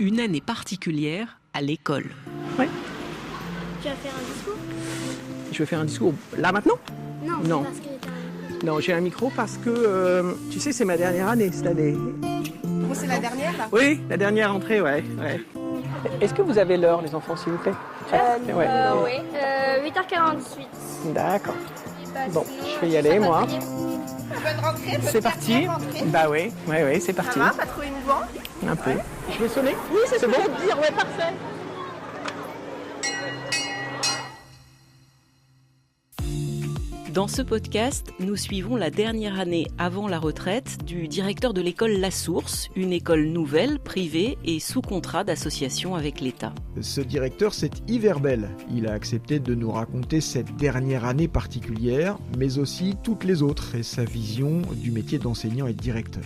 Une année particulière à l'école. Ouais. Tu vas faire un discours? Je vais faire un discours là maintenant? Non, Non. c'est parce que t'as un micro. Non, j'ai un micro parce que, tu sais, c'est ma dernière année cette année. Bon, c'est la dernière là? Oui, la dernière entrée, ouais. Est-ce que vous avez l'heure, les enfants, s'il vous plaît? Ouais. Oui. 8h48. D'accord. Bon, je vais y aller, moi. Bonne rentrée, C'est parti. Bah oui, c'est parti. Ça va, pas trop émouvant? Un peu. Je vais sonner? Oui, c'est bon. Dire, ouais, parfait. Dans ce podcast, nous suivons la dernière année avant la retraite du directeur de l'école La Source, une école nouvelle, privée et sous contrat d'association avec l'État. Ce directeur, c'est Yves Herbel. Il a accepté de nous raconter cette dernière année particulière, mais aussi toutes les autres et sa vision du métier d'enseignant et de directeur.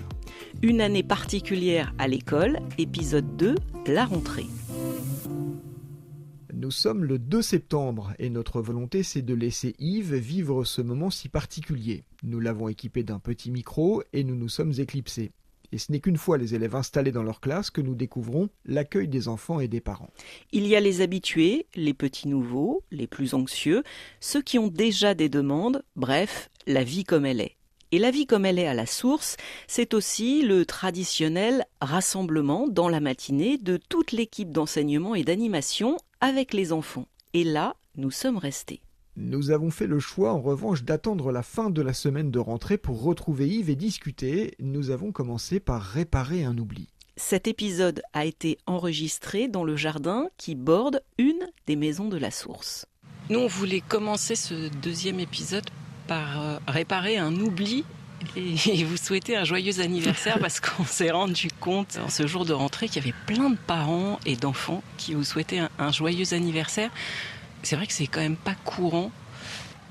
Une année particulière à l'école, épisode 2, la rentrée. Nous sommes le 2 septembre et notre volonté c'est de laisser Yves vivre ce moment si particulier. Nous l'avons équipé d'un petit micro et nous nous sommes éclipsés. Et ce n'est qu'une fois les élèves installés dans leur classe que nous découvrons l'accueil des enfants et des parents. Il y a les habitués, les petits nouveaux, les plus anxieux, ceux qui ont déjà des demandes, bref, la vie comme elle est. Et la vie comme elle est à la source, c'est aussi le traditionnel rassemblement dans la matinée de toute l'équipe d'enseignement et d'animation avec les enfants. Et là, nous sommes restés. Nous avons fait le choix en revanche d'attendre la fin de la semaine de rentrée pour retrouver Yves et discuter. Nous avons commencé par réparer un oubli. Cet épisode a été enregistré dans le jardin qui borde une des maisons de la source. Nous, on voulait commencer ce deuxième épisode par réparer un oubli et vous souhaiter un joyeux anniversaire parce qu'on s'est rendu compte en ce jour de rentrée qu'il y avait plein de parents et d'enfants qui vous souhaitaient un joyeux anniversaire. C'est vrai que c'est quand même pas courant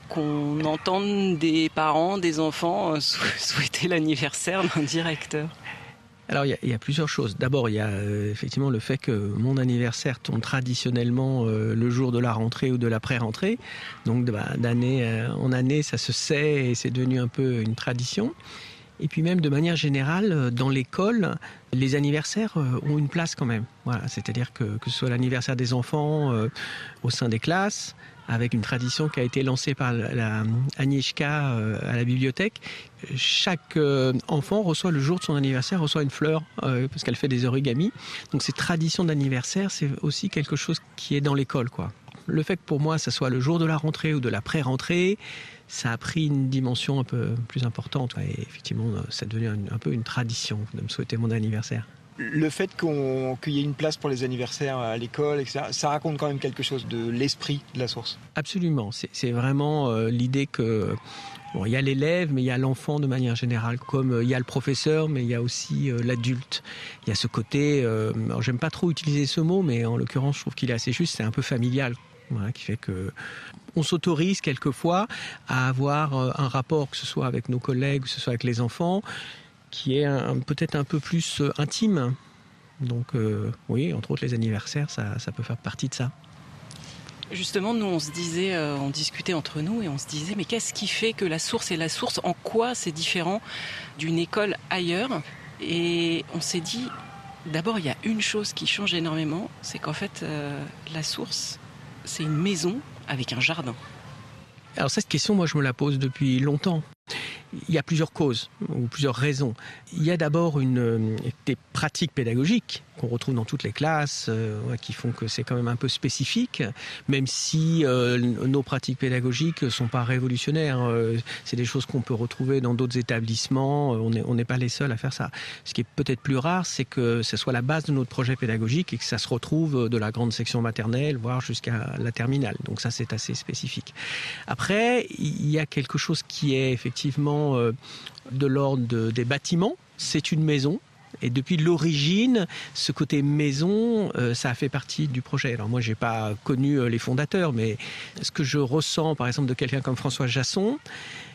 qu'on entende des parents, des enfants souhaiter l'anniversaire d'un directeur. Alors il y a plusieurs choses. D'abord il y a effectivement le fait que mon anniversaire tombe traditionnellement le jour de la rentrée ou de la pré-rentrée. Donc d'année en année ça se sait et c'est devenu un peu une tradition. Et puis même de manière générale, dans l'école, les anniversaires ont une place quand même. Voilà, c'est-à-dire que ce soit l'anniversaire des enfants au sein des classes, avec une tradition qui a été lancée par la Agnieszka à la bibliothèque. Chaque enfant reçoit le jour de son anniversaire, reçoit une fleur parce qu'elle fait des origamis. Donc ces traditions d'anniversaire, c'est aussi quelque chose qui est dans l'école, quoi. Le fait que pour moi, ça soit le jour de la rentrée ou de la pré-rentrée, ça a pris une dimension un peu plus importante. Et effectivement, ça devient un peu une tradition de me souhaiter mon anniversaire. Le fait qu'il y ait une place pour les anniversaires à l'école, etc., ça raconte quand même quelque chose de l'esprit de la source. Absolument. C'est vraiment l'idée que... Bon, il y a l'élève, mais il y a l'enfant de manière générale. Comme il y a le professeur, mais il y a aussi l'adulte. Il y a ce côté... alors j'aime pas trop utiliser ce mot, mais en l'occurrence, je trouve qu'il est assez juste. C'est un peu familial. Voilà, qui fait que on s'autorise quelquefois à avoir un rapport, que ce soit avec nos collègues, que ce soit avec les enfants, qui est peut-être un peu plus intime. Donc oui, entre autres les anniversaires, ça peut faire partie de ça. Justement, nous, on se disait, on discutait entre nous et on se disait, mais qu'est-ce qui fait que la source est la source? En quoi c'est différent d'une école ailleurs? Et on s'est dit, d'abord, il y a une chose qui change énormément, c'est qu'en fait, la source, c'est une maison avec un jardin. Alors cette question, moi, je me la pose depuis longtemps. Il y a plusieurs causes ou plusieurs raisons. Il y a d'abord des pratiques pédagogiques qu'on retrouve dans toutes les classes, qui font que c'est quand même un peu spécifique, même si nos pratiques pédagogiques ne sont pas révolutionnaires. C'est des choses qu'on peut retrouver dans d'autres établissements. On n'est pas les seuls à faire ça. Ce qui est peut-être plus rare, c'est que ce soit la base de notre projet pédagogique et que ça se retrouve de la grande section maternelle, voire jusqu'à la terminale. Donc ça, c'est assez spécifique. Après, il y a quelque chose qui est effectivement de l'ordre des bâtiments. C'est une maison. Et depuis l'origine, ce côté maison, ça a fait partie du projet. Alors moi, je n'ai pas connu les fondateurs, mais ce que je ressens, par exemple, de quelqu'un comme Françoise Jasson,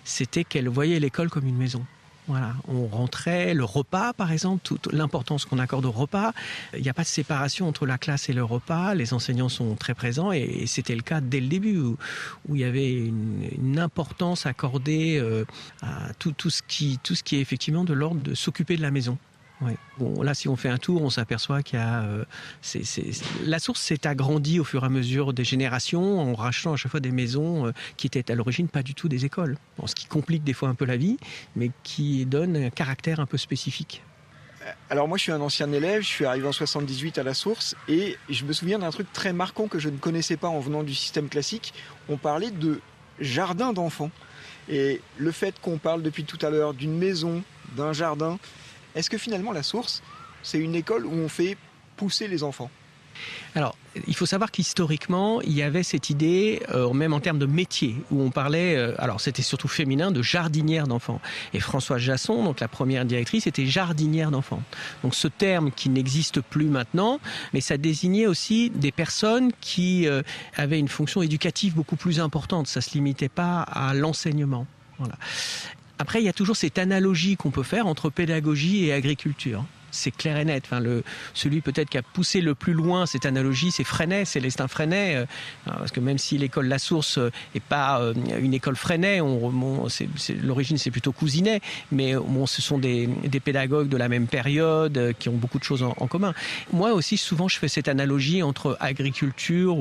c'était qu'elle voyait l'école comme une maison. Voilà, on rentrait, le repas par exemple, toute l'importance qu'on accorde au repas. Il n'y a pas de séparation entre la classe et le repas, les enseignants sont très présents et c'était le cas dès le début où il y avait une importance accordée à tout ce qui est effectivement de l'ordre de s'occuper de la maison. Oui. Bon, là, si on fait un tour, on s'aperçoit qu'il y a... La source s'est agrandie au fur et à mesure des générations en rachetant à chaque fois des maisons qui étaient à l'origine pas du tout des écoles. Bon, ce qui complique des fois un peu la vie, mais qui donne un caractère un peu spécifique. Alors moi je suis un ancien élève, je suis arrivé en 78 à la source et je me souviens d'un truc très marquant que je ne connaissais pas en venant du système classique. On parlait de jardin d'enfants. Et le fait qu'on parle depuis tout à l'heure d'une maison, d'un jardin, est-ce que finalement la source, c'est une école où on fait pousser les enfants ? Alors, il faut savoir qu'historiquement, il y avait cette idée, même en termes de métier, où on parlait, alors c'était surtout féminin, de jardinière d'enfants. Et Françoise Jasson, donc la première directrice, était jardinière d'enfants. Donc ce terme qui n'existe plus maintenant, mais ça désignait aussi des personnes qui avaient une fonction éducative beaucoup plus importante. Ça ne se limitait pas à l'enseignement. Voilà. Après, il y a toujours cette analogie qu'on peut faire entre pédagogie et agriculture. C'est clair et net. Enfin, celui peut-être qui a poussé le plus loin cette analogie, c'est Freinet, Célestin Freinet, parce que même si l'école La Source n'est pas une école Freinet, l'origine c'est plutôt Cousinet, mais bon, ce sont des pédagogues de la même période qui ont beaucoup de choses en commun. Moi aussi, souvent, je fais cette analogie entre agriculture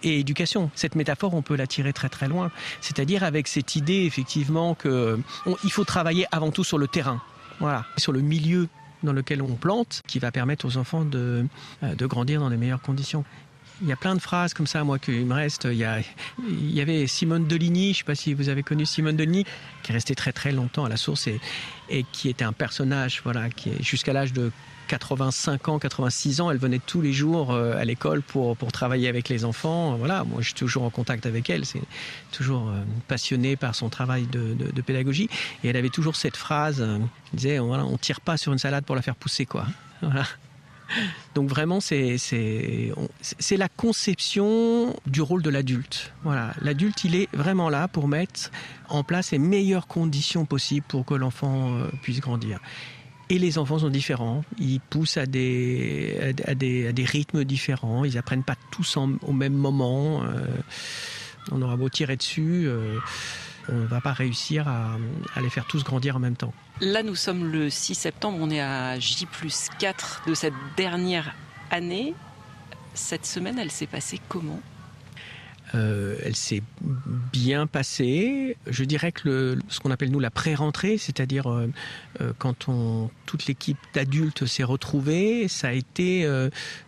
et éducation. Cette métaphore, on peut la tirer très très loin. C'est-à-dire avec cette idée, effectivement, qu'il faut travailler avant tout sur le terrain, voilà, sur le milieu dans lequel on plante, qui va permettre aux enfants de grandir dans les meilleures conditions. Il y a plein de phrases comme ça, moi, qu'il me reste. Il y avait Simone Deligny, je ne sais pas si vous avez connu Simone Deligny, qui est restée très très longtemps à la source et qui était un personnage, voilà, qui est jusqu'à l'âge de 85 ans, 86 ans, elle venait tous les jours à l'école pour travailler avec les enfants. Voilà, moi, je suis toujours en contact avec elle. C'est toujours passionnée par son travail de pédagogie. Et elle avait toujours cette phrase, elle disait, voilà, on tire pas sur une salade pour la faire pousser, quoi. Voilà. Donc vraiment, c'est la conception du rôle de l'adulte. Voilà, l'adulte, il est vraiment là pour mettre en place les meilleures conditions possibles pour que l'enfant puisse grandir. Et les enfants sont différents, ils poussent à des rythmes différents, ils apprennent pas tous au même moment. On aura beau tirer dessus, on ne va pas réussir à les faire tous grandir en même temps. Là, nous sommes le 6 septembre, on est à J+4 de cette dernière année. Cette semaine, elle s'est passée comment ? Elle s'est bien passée. Je dirais que ce qu'on appelle nous la pré-rentrée, c'est-à-dire quand toute l'équipe d'adultes s'est retrouvée, ça a été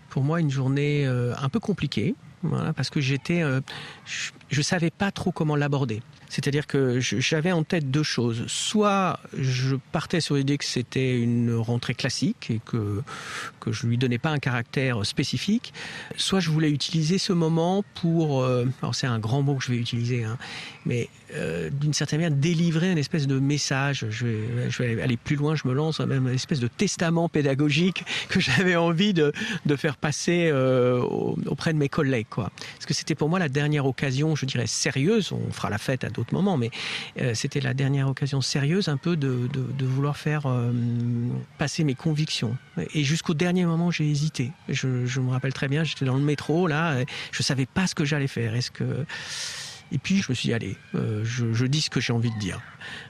pour moi une journée un peu compliquée, voilà, parce que je savais pas trop comment l'aborder. C'est-à-dire que j'avais en tête deux choses. Soit je partais sur l'idée que c'était une rentrée classique et que je lui donnais pas un caractère spécifique. Soit je voulais utiliser ce moment pour, alors c'est un grand mot que je vais utiliser, hein, mais d'une certaine manière délivrer une espèce de message. Je vais aller plus loin, je me lance, même une espèce de testament pédagogique que j'avais envie de faire passer auprès de mes collègues, quoi. Parce que c'était pour moi la dernière occasion, je dirais sérieuse. On fera la fête à d'autres moments, mais c'était la dernière occasion sérieuse un peu de vouloir faire passer mes convictions. Et jusqu'au dernier moment, j'ai hésité. Je me rappelle très bien, j'étais dans le métro, là, je savais pas ce que j'allais faire. Et puis je me suis dit, allez, je dis ce que j'ai envie de dire.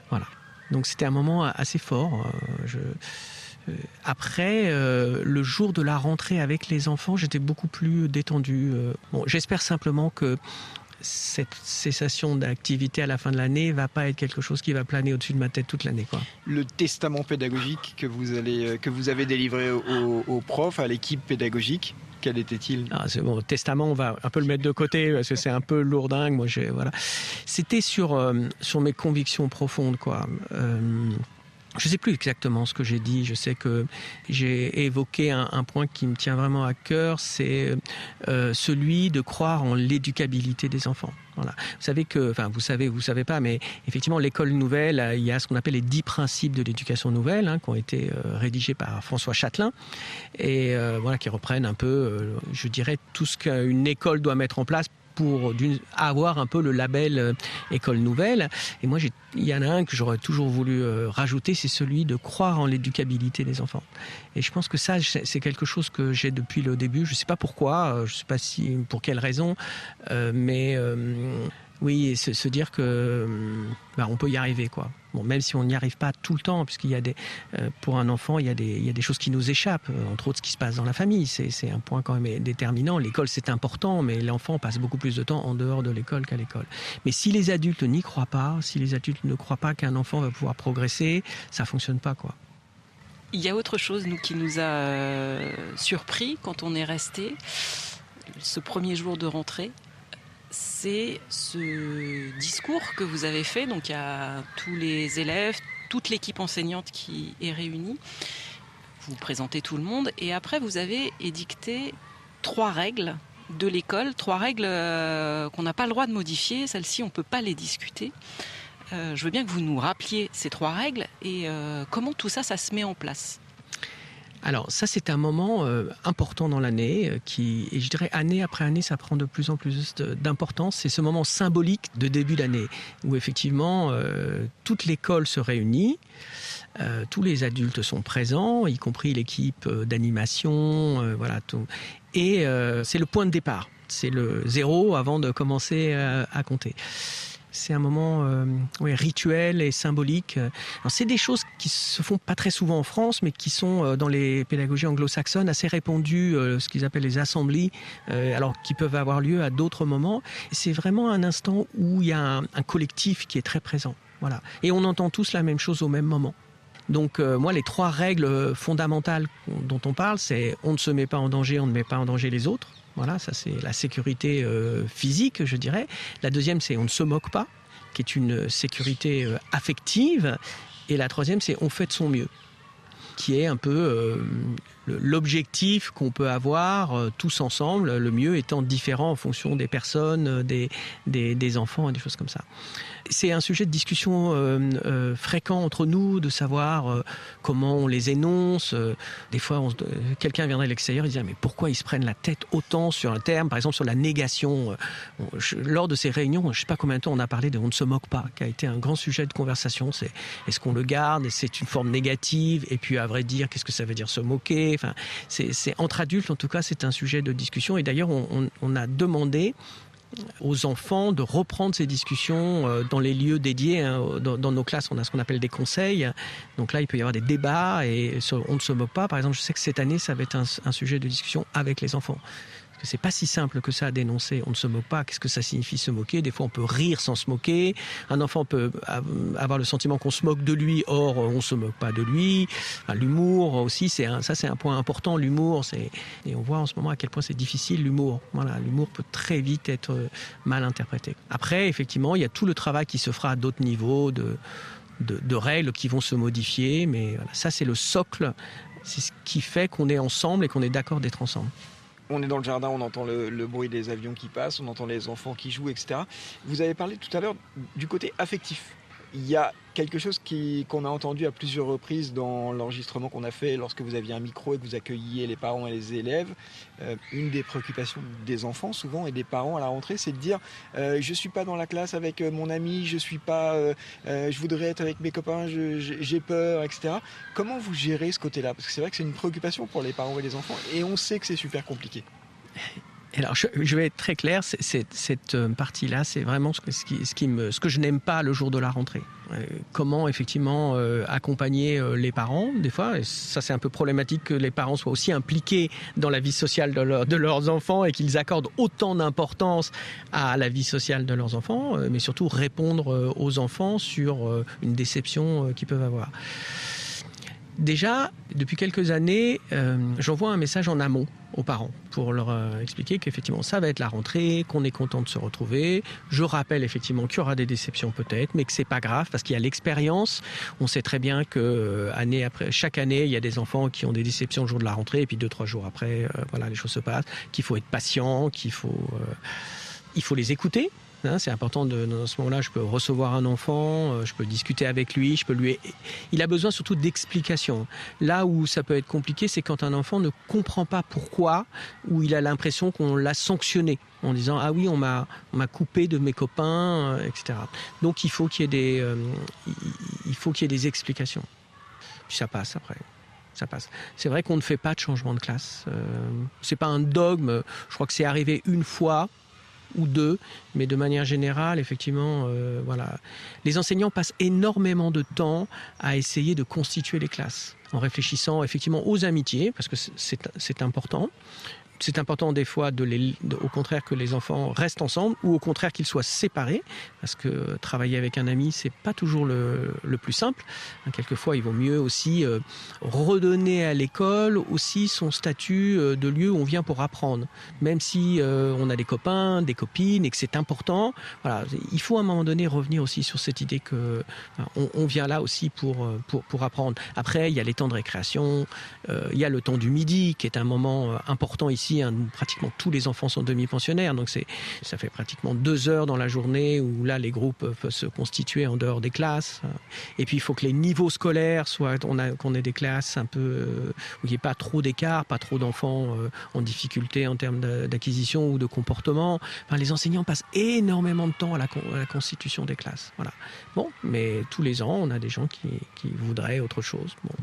Voilà. Donc c'était un moment assez fort. Après, le jour de la rentrée avec les enfants, j'étais beaucoup plus détendu. Bon, j'espère simplement que cette cessation d'activité à la fin de l'année va pas être quelque chose qui va planer au-dessus de ma tête toute l'année, quoi. Le testament pédagogique que vous avez délivré aux profs, à l'équipe pédagogique, quel était-il ? C'est bon, le testament, on va un peu le mettre de côté parce que c'est un peu lourdingue. Moi, voilà. C'était sur mes convictions profondes, quoi. Je ne sais plus exactement ce que j'ai dit. Je sais que j'ai évoqué un point qui me tient vraiment à cœur, c'est celui de croire en l'éducabilité des enfants. Voilà. Vous savez que, enfin, vous savez pas, mais effectivement, l'école nouvelle, il y a ce qu'on appelle les 10 principes de l'éducation nouvelle, hein, qui ont été rédigés par François Châtelain, et voilà, qui reprennent un peu, je dirais, tout ce qu'une école doit mettre en place pour avoir un peu le label école nouvelle. Et moi, il y en a un que j'aurais toujours voulu rajouter, c'est celui de croire en l'éducabilité des enfants. Et je pense que ça, c'est quelque chose que j'ai depuis le début. Je ne sais pas pourquoi, je ne sais pas pour quelle raison, mais Oui, et se dire que on peut y arriver, quoi. Bon, même si on n'y arrive pas tout le temps, puisqu'il y a pour un enfant, il y a des choses qui nous échappent, entre autres ce qui se passe dans la famille. C'est un point quand même déterminant. L'école, c'est important, mais l'enfant passe beaucoup plus de temps en dehors de l'école qu'à l'école. Mais si les adultes n'y croient pas, si les adultes ne croient pas qu'un enfant va pouvoir progresser, ça fonctionne pas, quoi. Il y a autre chose, nous, qui nous a surpris quand on est resté ce premier jour de rentrée. C'est ce discours que vous avez fait. Donc il y a tous les élèves, toute l'équipe enseignante qui est réunie. Vous présentez tout le monde et après vous avez édicté 3 règles de l'école, 3 règles qu'on n'a pas le droit de modifier. Celles-ci, on ne peut pas les discuter. Je veux bien que vous nous rappeliez ces 3 règles et comment tout ça se met en place. Alors ça, c'est un moment important dans l'année et je dirais année après année, ça prend de plus en plus d'importance. C'est ce moment symbolique de début d'année où effectivement toute l'école se réunit, tous les adultes sont présents, y compris l'équipe d'animation, voilà tout. Et c'est le point de départ, c'est le 0 avant de commencer à compter. C'est un moment rituel et symbolique. Alors, c'est des choses qui se font pas très souvent en France, mais qui sont dans les pédagogies anglo-saxonnes assez répandues, ce qu'ils appellent les assemblies, alors qui peuvent avoir lieu à d'autres moments. C'est vraiment un instant où il y a un collectif qui est très présent. Voilà. Et on entend tous la même chose au même moment. Donc moi, les 3 règles fondamentales dont on parle, c'est on ne se met pas en danger, on ne met pas en danger les autres. Voilà, ça c'est la sécurité physique, je dirais. La deuxième, c'est on ne se moque pas, qui est une sécurité affective. Et la troisième, c'est on fait de son mieux, qui est un peu l'objectif qu'on peut avoir tous ensemble, le mieux étant différent en fonction des personnes, des enfants et des choses comme ça. C'est un sujet de discussion fréquent entre nous, de savoir comment on les énonce. Des fois, quelqu'un viendrait de l'extérieur et dirait mais pourquoi ils se prennent la tête autant sur un terme, par exemple sur la négation. Lors de ces réunions, je ne sais pas combien de temps on a parlé de on ne se moque pas, qui a été un grand sujet de conversation. C'est est-ce qu'on le garde, c'est une forme négative, et puis à vrai dire, qu'est-ce que ça veut dire se moquer. Enfin, c'est entre adultes, en tout cas, c'est un sujet de discussion. Et d'ailleurs, on a demandé aux enfants de reprendre ces discussions dans les lieux dédiés. Dans nos classes, on a ce qu'on appelle des conseils. Donc là, il peut y avoir des débats et on ne se moque pas. Par exemple, je sais que cette année, ça va être un sujet de discussion avec les enfants. Parce que c'est pas si simple que ça à dénoncer. On ne se moque pas. Qu'est-ce que ça signifie se moquer? Des fois, on peut rire sans se moquer. Un enfant peut avoir le sentiment qu'on se moque de lui. Or, on se moque pas de lui. Enfin, l'humour aussi, c'est un point important. L'humour, et on voit en ce moment à quel point c'est difficile l'humour. Voilà, l'humour peut très vite être mal interprété. Après, effectivement, il y a tout le travail qui se fera à d'autres niveaux de règles qui vont se modifier. Mais voilà, ça, c'est le socle. C'est ce qui fait qu'on est ensemble et qu'on est d'accord d'être ensemble. On est dans le jardin, on entend le bruit des avions qui passent, on entend les enfants qui jouent, etc. Vous avez parlé tout à l'heure du côté affectif. Il y a quelque chose qu'on a entendu à plusieurs reprises dans l'enregistrement qu'on a fait lorsque vous aviez un micro et que vous accueilliez les parents et les élèves. Une des préoccupations des enfants souvent et des parents à la rentrée, c'est de dire je suis pas dans la classe avec mon ami, je voudrais être avec mes copains, j'ai peur, etc. Comment vous gérez ce côté-là? Parce que c'est vrai que c'est une préoccupation pour les parents et les enfants et on sait que c'est super compliqué. Alors, je vais être très clair, cette partie-là, c'est vraiment ce que je n'aime pas le jour de la rentrée. Comment, effectivement, accompagner les parents, des fois, et ça c'est un peu problématique que les parents soient aussi impliqués dans la vie sociale de leurs enfants et qu'ils accordent autant d'importance à la vie sociale de leurs enfants, mais surtout répondre aux enfants sur une déception qu'ils peuvent avoir. Déjà, depuis quelques années, j'envoie un message en amont aux parents pour leur expliquer qu'effectivement ça va être la rentrée, qu'on est content de se retrouver. Je rappelle effectivement qu'il y aura des déceptions peut-être, mais que c'est pas grave parce qu'il y a l'expérience. On sait très bien que chaque année, il y a des enfants qui ont des déceptions le jour de la rentrée et puis 2-3 jours après, voilà, les choses se passent. Qu'il faut être patient, il faut les écouter. C'est important dans ce moment-là, je peux recevoir un enfant, je peux discuter avec lui, il a besoin surtout d'explications. Là où ça peut être compliqué, c'est quand un enfant ne comprend pas pourquoi, ou il a l'impression qu'on l'a sanctionné en disant ah oui on m'a coupé de mes copains, etc. Donc il faut qu'il y ait des explications. Puis ça passe après. Ça passe. C'est vrai qu'on ne fait pas de changement de classe. C'est pas un dogme. Je crois que c'est arrivé une fois. ou 2, mais de manière générale, effectivement, voilà. Les enseignants passent énormément de temps à essayer de constituer les classes, en réfléchissant effectivement aux amitiés, parce que c'est important. C'est important des fois au contraire que les enfants restent ensemble ou au contraire qu'ils soient séparés, parce que travailler avec un ami, c'est pas toujours le plus simple. Quelquefois, il vaut mieux aussi redonner à l'école aussi son statut de lieu où on vient pour apprendre. Même si on a des copains, des copines et que c'est important, voilà, il faut à un moment donné revenir aussi sur cette idée que on vient là aussi pour apprendre. Après, il y a les temps de récréation, il y a le temps du midi qui est un moment important ici. Pratiquement tous les enfants sont demi-pensionnaires, donc ça fait pratiquement 2 heures dans la journée où là les groupes peuvent se constituer en dehors des classes. Et puis il faut que les niveaux scolaires qu'on ait des classes un peu où il n'y ait pas trop d'écart, pas trop d'enfants en difficulté en termes d'acquisition ou de comportement. Enfin, les enseignants passent énormément de temps à la constitution des classes. Voilà. Bon, mais tous les ans, on a des gens qui voudraient autre chose. Bon.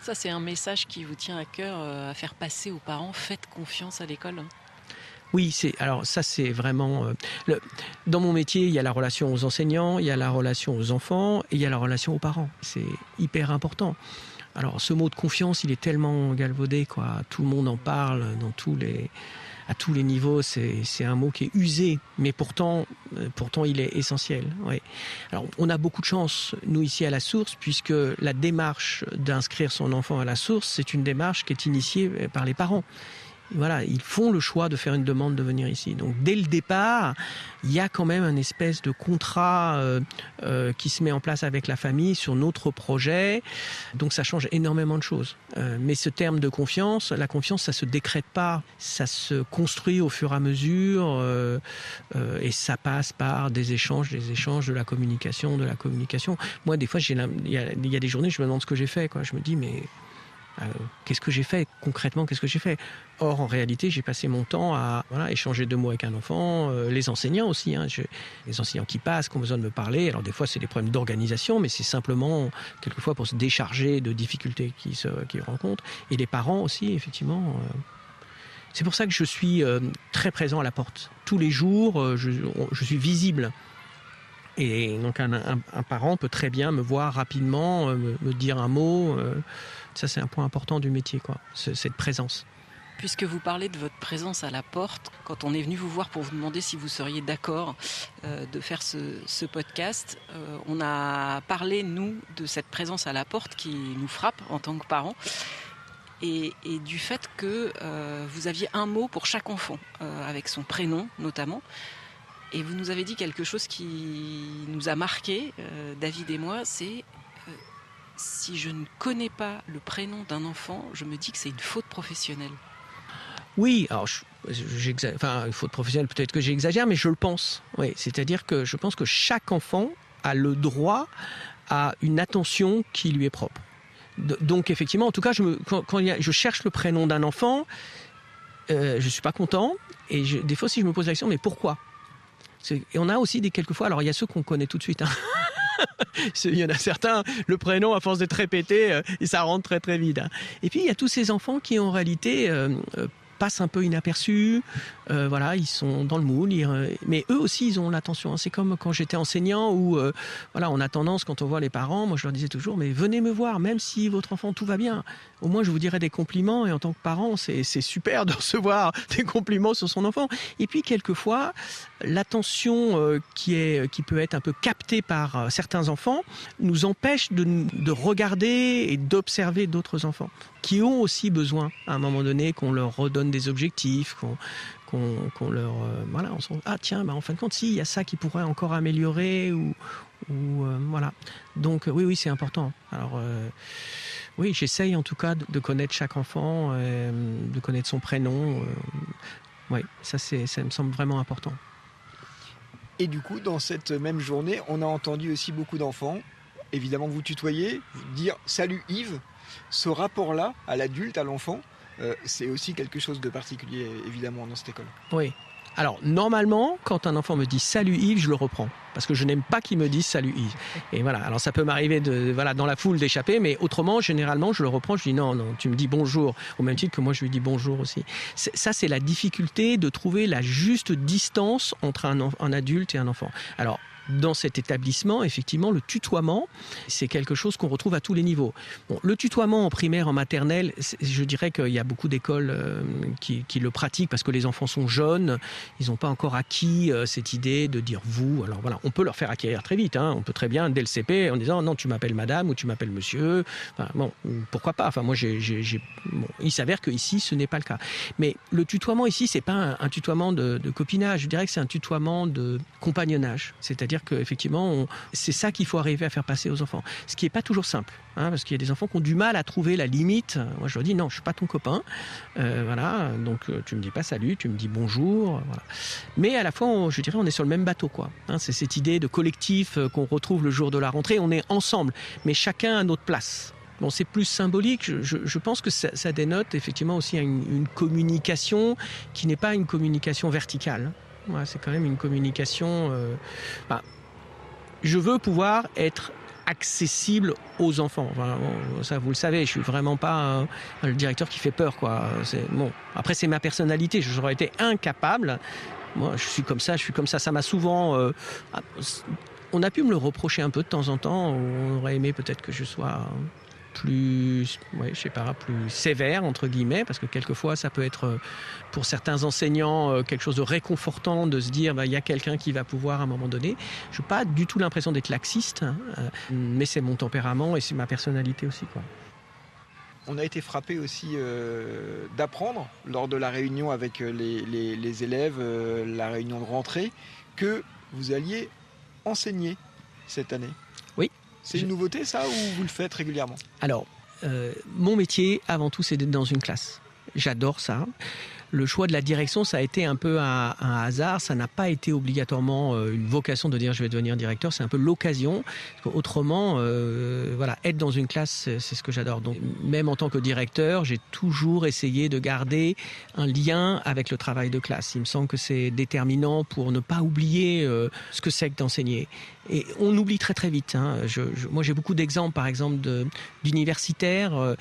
Ça, c'est un message qui vous tient à cœur à faire passer aux parents. Faites confiance à l'école. Oui, alors ça c'est vraiment... dans mon métier, il y a la relation aux enseignants, il y a la relation aux enfants et il y a la relation aux parents. C'est hyper important. Alors ce mot de confiance, il est tellement galvaudé, quoi. Tout le monde en parle à tous les niveaux, c'est un mot qui est usé, mais pourtant il est essentiel. Oui. Alors, on a beaucoup de chance, nous, ici à la Source, puisque la démarche d'inscrire son enfant à la Source, c'est une démarche qui est initiée par les parents. Voilà, ils font le choix de faire une demande de venir ici. Donc, dès le départ, il y a quand même une espèce de contrat qui se met en place avec la famille sur notre projet. Donc, ça change énormément de choses. Mais ce terme de confiance, la confiance, ça se décrète pas. Ça se construit au fur et à mesure et ça passe par des échanges, de la communication. Moi, des fois, il y a des journées, je me demande ce que j'ai fait, quoi. Je me dis, mais... qu'est-ce que j'ai fait concrètement, Or, en réalité, j'ai passé mon temps à échanger 2 mots avec un enfant, les enseignants aussi, les enseignants qui passent, qui ont besoin de me parler. Alors des fois, c'est des problèmes d'organisation, mais c'est simplement quelquefois pour se décharger de difficultés qu'ils rencontrent. Et les parents aussi, effectivement. C'est pour ça que je suis très présent à la porte. Tous les jours, je suis visible. Et donc un parent peut très bien me voir rapidement, me dire un mot. Ça, c'est un point important du métier, quoi, cette présence. Puisque vous parlez de votre présence à la porte, quand on est venu vous voir pour vous demander si vous seriez d'accord de faire ce podcast, on a parlé, nous, de cette présence à la porte qui nous frappe en tant que parents. Et du fait que vous aviez un mot pour chaque enfant, avec son prénom notamment. Et vous nous avez dit quelque chose qui nous a marqué, David et moi, c'est si je ne connais pas le prénom d'un enfant, je me dis que c'est une faute professionnelle. Oui, alors une faute professionnelle, peut-être que j'exagère, mais je le pense. Oui, c'est-à-dire que je pense que chaque enfant a le droit à une attention qui lui est propre. Donc effectivement, en tout cas, quand je cherche le prénom d'un enfant, je ne suis pas content. Et des fois aussi, je me pose la question, mais pourquoi ? Et on a aussi quelquefois, alors il y a ceux qu'on connaît tout de suite. Il y en a certains, le prénom, à force d'être répété, et ça rentre très très vite. Et puis il y a tous ces enfants qui en réalité passent un peu inaperçus, ils sont dans le moule, mais eux aussi ils ont l'attention. C'est comme quand j'étais enseignant où on a tendance, quand on voit les parents, moi je leur disais toujours, mais venez me voir, même si votre enfant tout va bien. Au moins je vous dirai des compliments, et en tant que parent, c'est super de recevoir des compliments sur son enfant. Et puis quelquefois, l'attention qui peut être un peu captée par certains enfants nous empêche de regarder et d'observer d'autres enfants qui ont aussi besoin à un moment donné qu'on leur redonne des objectifs, qu'on leur on se dit, tiens, en fin de compte, il y a ça qui pourrait encore améliorer ou voilà. Donc oui, c'est important. Alors oui, j'essaye en tout cas de connaître chaque enfant, de connaître son prénom. Oui, ça me semble vraiment important. Et du coup, dans cette même journée, on a entendu aussi beaucoup d'enfants, évidemment vous tutoyer, vous dire « Salut Yves ». Ce rapport-là, à l'adulte, à l'enfant, c'est aussi quelque chose de particulier, évidemment, dans cette école. Oui. Alors, normalement, quand un enfant me dit « Salut Yves », je le reprends. Parce que je n'aime pas qu'il me dise « Salut Yves ». Et voilà, alors ça peut m'arriver dans la foule d'échapper, mais autrement, généralement, je le reprends, je dis « Non, tu me dis bonjour », au même titre que moi, je lui dis bonjour aussi. Ça, c'est la difficulté de trouver la juste distance entre un adulte et un enfant. Alors, dans cet établissement, effectivement, le tutoiement, c'est quelque chose qu'on retrouve à tous les niveaux. Bon, le tutoiement en primaire, en maternelle, je dirais qu'il y a beaucoup d'écoles qui le pratiquent parce que les enfants sont jeunes, ils n'ont pas encore acquis cette idée de dire vous. Alors voilà, on peut leur faire acquérir très vite. On peut très bien, dès le CP, en disant non, tu m'appelles madame ou tu m'appelles monsieur. Enfin, bon, pourquoi pas. Enfin, moi, il s'avère qu'ici, ce n'est pas le cas. Mais le tutoiement ici, c'est pas un tutoiement de copinage. Je dirais que c'est un tutoiement de compagnonnage. C'est-à-dire qu'effectivement, c'est ça qu'il faut arriver à faire passer aux enfants. Ce qui n'est pas toujours simple, parce qu'il y a des enfants qui ont du mal à trouver la limite. Moi, je leur dis non, je ne suis pas ton copain. Voilà, donc tu ne me dis pas salut, tu me dis bonjour. Voilà. Mais à la fois, je dirais, on est sur le même bateau, quoi. C'est cette idée de collectif qu'on retrouve le jour de la rentrée. On est ensemble, mais chacun à notre place. Bon, c'est plus symbolique. Je pense que ça dénote effectivement aussi une communication qui n'est pas une communication verticale. Ouais, c'est quand même une communication... je veux pouvoir être accessible aux enfants. Enfin, bon, ça, vous le savez, je suis vraiment pas le directeur qui fait peur, quoi. Après, c'est ma personnalité. J'aurais été incapable. Moi, je suis comme ça. Ça m'a souvent... on a pu me le reprocher un peu de temps en temps. On aurait aimé peut-être que je sois... plus sévère, entre guillemets, parce que quelquefois ça peut être pour certains enseignants quelque chose de réconfortant de se dire il y a quelqu'un qui va pouvoir à un moment donné. Je n'ai pas du tout l'impression d'être laxiste, mais c'est mon tempérament et c'est ma personnalité aussi, quoi. On a été frappé aussi d'apprendre lors de la réunion avec les élèves, la réunion de rentrée, que vous alliez enseigner cette année. Oui. C'est une nouveauté, ça, ou vous le faites régulièrement ? Alors, mon métier, avant tout, c'est d'être dans une classe. J'adore ça. Le choix de la direction, ça a été un peu un hasard. Ça n'a pas été obligatoirement une vocation de dire je vais devenir directeur. C'est un peu l'occasion. Autrement, être dans une classe, c'est ce que j'adore. Donc, même en tant que directeur, j'ai toujours essayé de garder un lien avec le travail de classe. Il me semble que c'est déterminant pour ne pas oublier ce que c'est que d'enseigner. Et on oublie très très vite. Moi, j'ai beaucoup d'exemples, par exemple, d'universitaires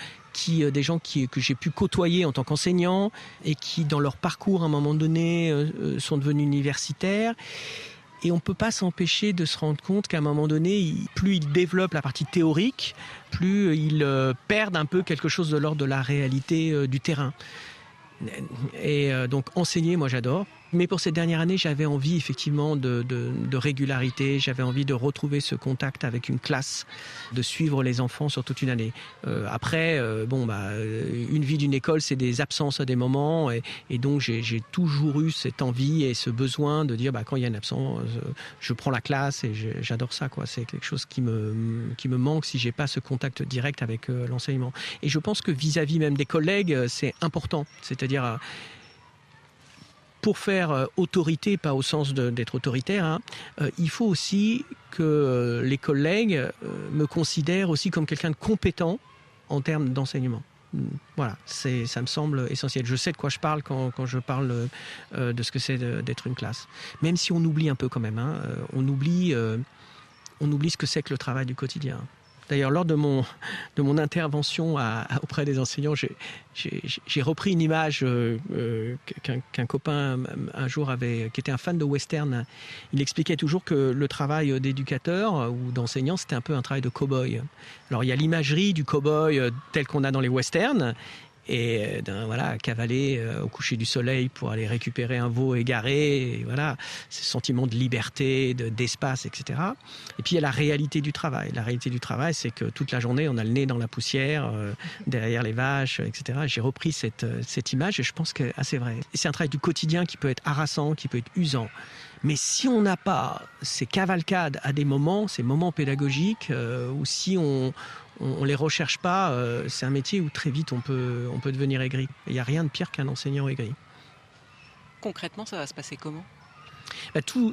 des gens que j'ai pu côtoyer en tant qu'enseignant et qui, dans leur parcours, à un moment donné, sont devenus universitaires. Et on ne peut pas s'empêcher de se rendre compte qu'à un moment donné, plus ils développent la partie théorique, plus ils perdent un peu quelque chose de l'ordre de la réalité du terrain. Et donc enseigner, moi j'adore. Mais pour cette dernière année, j'avais envie effectivement de régularité, j'avais envie de retrouver ce contact avec une classe, de suivre les enfants sur toute une année. Après, une vie d'une école, c'est des absences à des moments, et donc j'ai toujours eu cette envie et ce besoin de dire quand il y a une absence, je prends la classe et j'adore ça, quoi. C'est quelque chose qui me manque si j'ai pas ce contact direct avec l'enseignement. Et je pense que vis-à-vis même des collègues, c'est important, c'est-à-dire pour faire autorité, pas au sens d'être autoritaire, il faut aussi que les collègues me considèrent aussi comme quelqu'un de compétent en termes d'enseignement. Voilà, ça me semble essentiel. Je sais de quoi je parle quand je parle de ce que c'est d'être une classe. Même si on oublie un peu quand même, on oublie ce que c'est que le travail du quotidien. D'ailleurs, lors de mon intervention auprès des enseignants, j'ai repris une image qu'un copain un jour qui était un fan de western. Il expliquait toujours que le travail d'éducateur ou d'enseignant, c'était un peu un travail de cow-boy. Alors, il y a l'imagerie du cow-boy tel qu'on a dans les westerns, et cavaler au coucher du soleil pour aller récupérer un veau égaré, et voilà, ce sentiment de liberté, d'espace, etc. Et puis il y a la réalité du travail. La réalité du travail, c'est que toute la journée, on a le nez dans la poussière, derrière les vaches, etc. J'ai repris cette image et je pense que c'est vrai. C'est un travail du quotidien qui peut être harassant, qui peut être usant. Mais si on n'a pas ces cavalcades à des moments, ces moments pédagogiques, ou si on les recherche pas, c'est un métier où très vite on peut devenir aigri. Il n'y a rien de pire qu'un enseignant aigri. Concrètement, ça va se passer comment ?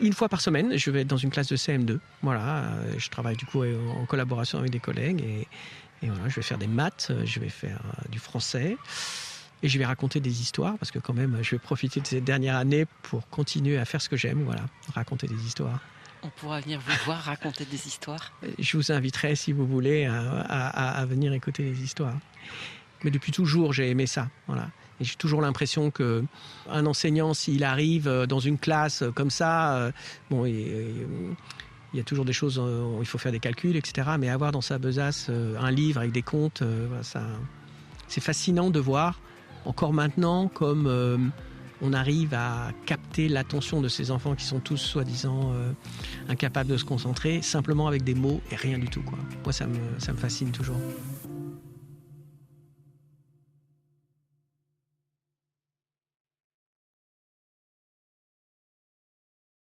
Une fois par semaine, je vais être dans une classe de CM2. Voilà, je travaille du coup en collaboration avec des collègues et voilà, je vais faire des maths, je vais faire du français. Et je vais raconter des histoires, parce que quand même, je vais profiter de cette dernière année pour continuer à faire ce que j'aime, voilà, raconter des histoires. On pourra venir vous voir raconter des histoires. Je vous inviterai, si vous voulez, à venir écouter les histoires. Mais depuis toujours, j'ai aimé ça, voilà. Et j'ai toujours l'impression qu'un enseignant, s'il arrive dans une classe comme ça, il y a toujours des choses, il faut faire des calculs, etc. Mais avoir dans sa besace un livre avec des contes, c'est fascinant de voir, encore maintenant, comme on arrive à capter l'attention de ces enfants qui sont tous soi-disant incapables de se concentrer, simplement avec des mots et rien du tout, quoi. Moi, ça me fascine toujours.